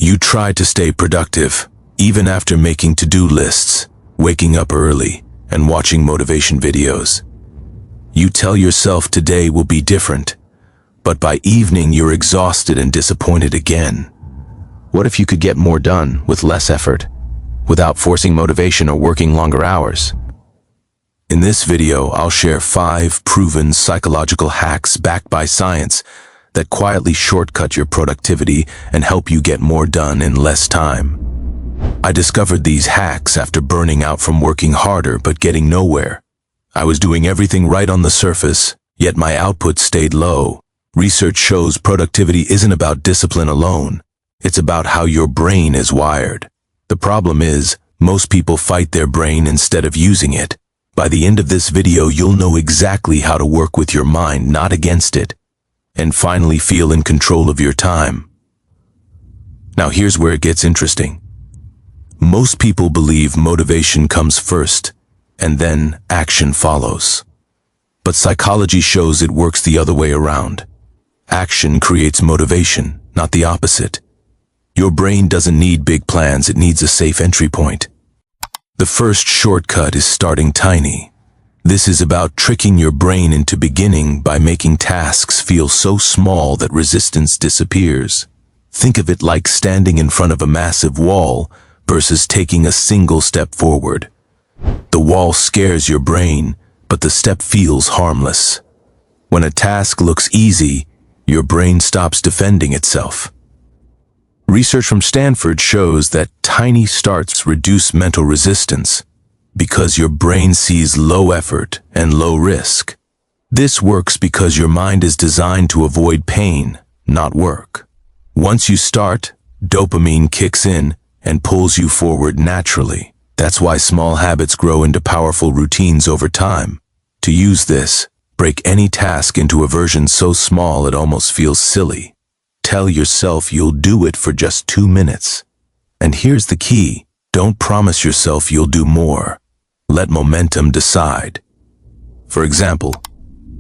You try to stay productive, even after making to-do lists, waking up early, and watching motivation videos. You tell yourself today will be different, but by evening you're exhausted and disappointed again. What if you could get more done with less effort, without forcing motivation or working longer hours? In this video, I'll share 5 proven psychological hacks backed by science that quietly shortcut your productivity and help you get more done in less time. I discovered these hacks after burning out from working harder but getting nowhere. I was doing everything right on the surface, yet my output stayed low. Research shows productivity isn't about discipline alone. It's about how your brain is wired. The problem is, most people fight their brain instead of using it. By the end of this video, you'll know exactly how to work with your mind, not against it, and finally feel in control of your time. Now here's where it gets interesting. Most people believe motivation comes first, and then action follows. But psychology shows it works the other way around. Action creates motivation, not the opposite. Your brain doesn't need big plans, it needs a safe entry point. The first shortcut is starting tiny. This is about tricking your brain into beginning by making tasks feel so small that resistance disappears. Think of it like standing in front of a massive wall versus taking a single step forward. The wall scares your brain, but the step feels harmless. When a task looks easy, your brain stops defending itself. Research from Stanford shows that tiny starts reduce mental resistance because your brain sees low effort and low risk. This works because your mind is designed to avoid pain, not work. Once you start, dopamine kicks in and pulls you forward naturally. That's why small habits grow into powerful routines over time. To use this, break any task into a version so small it almost feels silly. Tell yourself you'll do it for just 2 minutes. And here's the key. Don't promise yourself you'll do more. Let momentum decide. For example,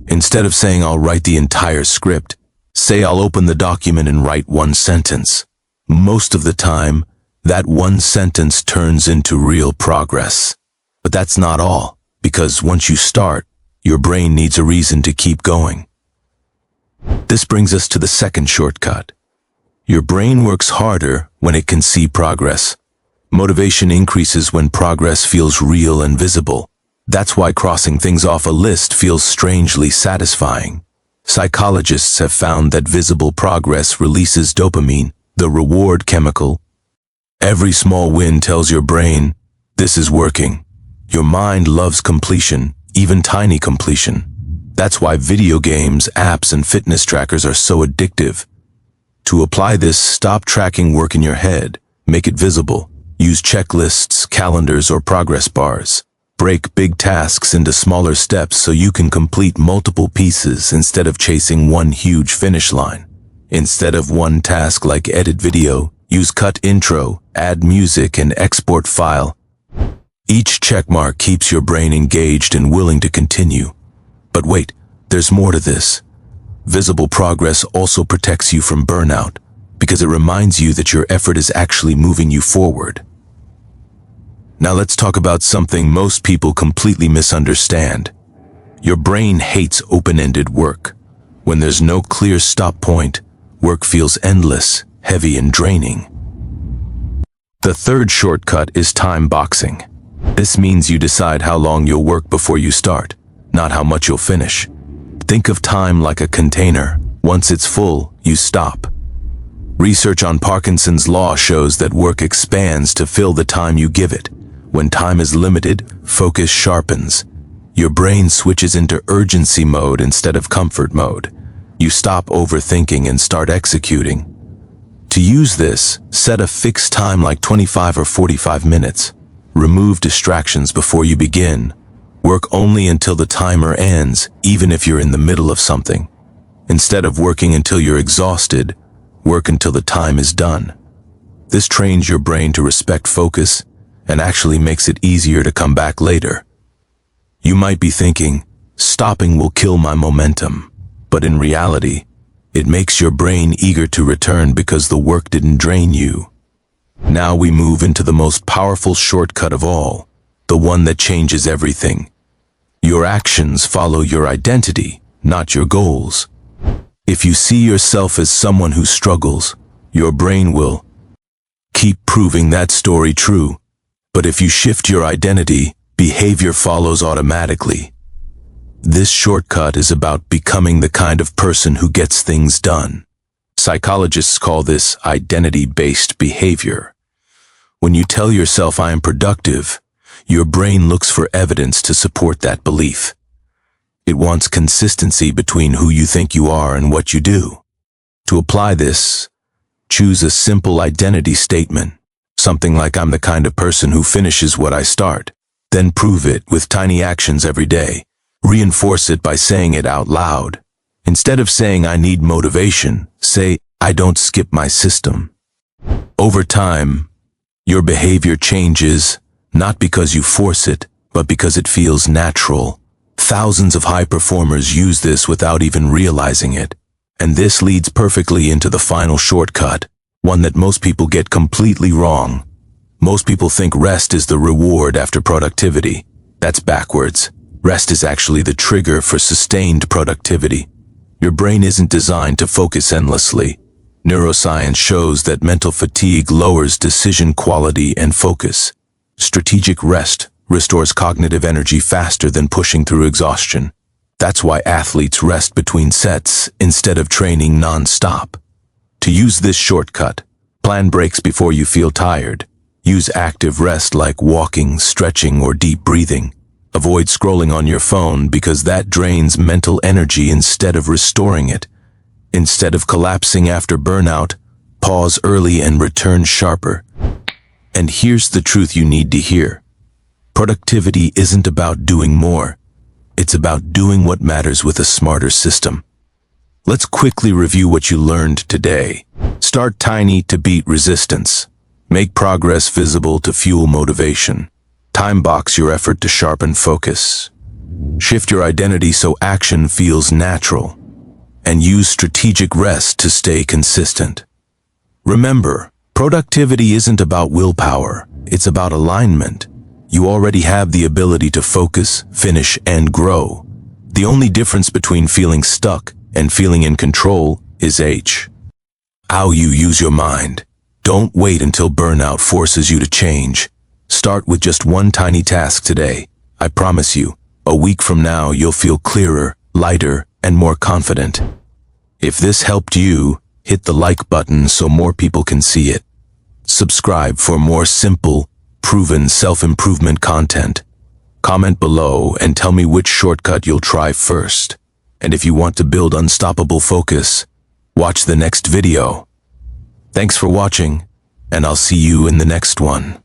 instead of saying I'll write the entire script, say I'll open the document and write 1 sentence. Most of the time, that 1 sentence turns into real progress. But that's not all, because once you start, your brain needs a reason to keep going. This brings us to the second shortcut. Your brain works harder when it can see progress. Motivation increases when progress feels real and visible. That's why crossing things off a list feels strangely satisfying. Psychologists have found that visible progress releases dopamine, the reward chemical. Every small win tells your brain, this is working. Your mind loves completion, even tiny completion. That's why video games, apps, and fitness trackers are so addictive. To apply this, stop tracking work in your head. Make it visible. Use checklists, calendars, or progress bars. Break big tasks into smaller steps so you can complete multiple pieces instead of chasing one huge finish line. Instead of one task like edit video, use cut intro, add music, and export file. Each checkmark keeps your brain engaged and willing to continue. But wait, there's more to this. Visible progress also protects you from burnout because it reminds you that your effort is actually moving you forward. Now let's talk about something most people completely misunderstand. Your brain hates open-ended work. When there's no clear stop point, work feels endless, heavy, and draining. The third shortcut is time boxing. This means you decide how long you'll work before you start, not how much you'll finish. Think of time like a container. Once it's full, you stop. Research on Parkinson's law shows that work expands to fill the time you give it. When time is limited, focus sharpens. Your brain switches into urgency mode instead of comfort mode. You stop overthinking and start executing. To use this, set a fixed time like 25 or 45 minutes. Remove distractions before you begin. Work only until the timer ends, even if you're in the middle of something. Instead of working until you're exhausted, work until the time is done. This trains your brain to respect focus and actually makes it easier to come back later. You might be thinking, stopping will kill my momentum, but in reality, it makes your brain eager to return because the work didn't drain you. Now we move into the most powerful shortcut of all, the one that changes everything. Your actions follow your identity, not your goals. If you see yourself as someone who struggles, your brain will keep proving that story true. But if you shift your identity, behavior follows automatically. This shortcut is about becoming the kind of person who gets things done. Psychologists call this identity-based behavior. When you tell yourself I am productive, your brain looks for evidence to support that belief. It wants consistency between who you think you are and what you do. To apply this, choose a simple identity statement, something like I'm the kind of person who finishes what I start. Then prove it with tiny actions every day. Reinforce it by saying it out loud. Instead of saying I need motivation, say I don't skip my system. Over time, your behavior changes, not because you force it, but because it feels natural. Thousands of high performers use this without even realizing it. And this leads perfectly into the final shortcut, one that most people get completely wrong. Most people think rest is the reward after productivity. That's backwards. Rest is actually the trigger for sustained productivity. Your brain isn't designed to focus endlessly. Neuroscience shows that mental fatigue lowers decision quality and focus. Strategic rest restores cognitive energy faster than pushing through exhaustion. That's why athletes rest between sets instead of training non-stop. To use this shortcut, plan breaks before you feel tired. Use active rest like walking, stretching, or deep breathing. Avoid scrolling on your phone because that drains mental energy instead of restoring it. Instead of collapsing after burnout, pause early and return sharper. And here's the truth you need to hear. Productivity isn't about doing more. It's about doing what matters with a smarter system. Let's quickly review what you learned today. Start tiny to beat resistance. Make progress visible to fuel motivation. Time box your effort to sharpen focus. Shift your identity so action feels natural. And use strategic rest to stay consistent. Remember, productivity isn't about willpower, it's about alignment. You already have the ability to focus, finish, and grow. The only difference between feeling stuck and feeling in control is how you use your mind. Don't wait until burnout forces you to change. Start with just one tiny task today. I promise you, a week from now you'll feel clearer, lighter, and more confident. If this helped you, hit the like button so more people can see it. Subscribe for more simple, proven self-improvement content. Comment below and tell me which shortcut you'll try first. And if you want to build unstoppable focus, watch the next video. Thanks for watching, and I'll see you in the next one.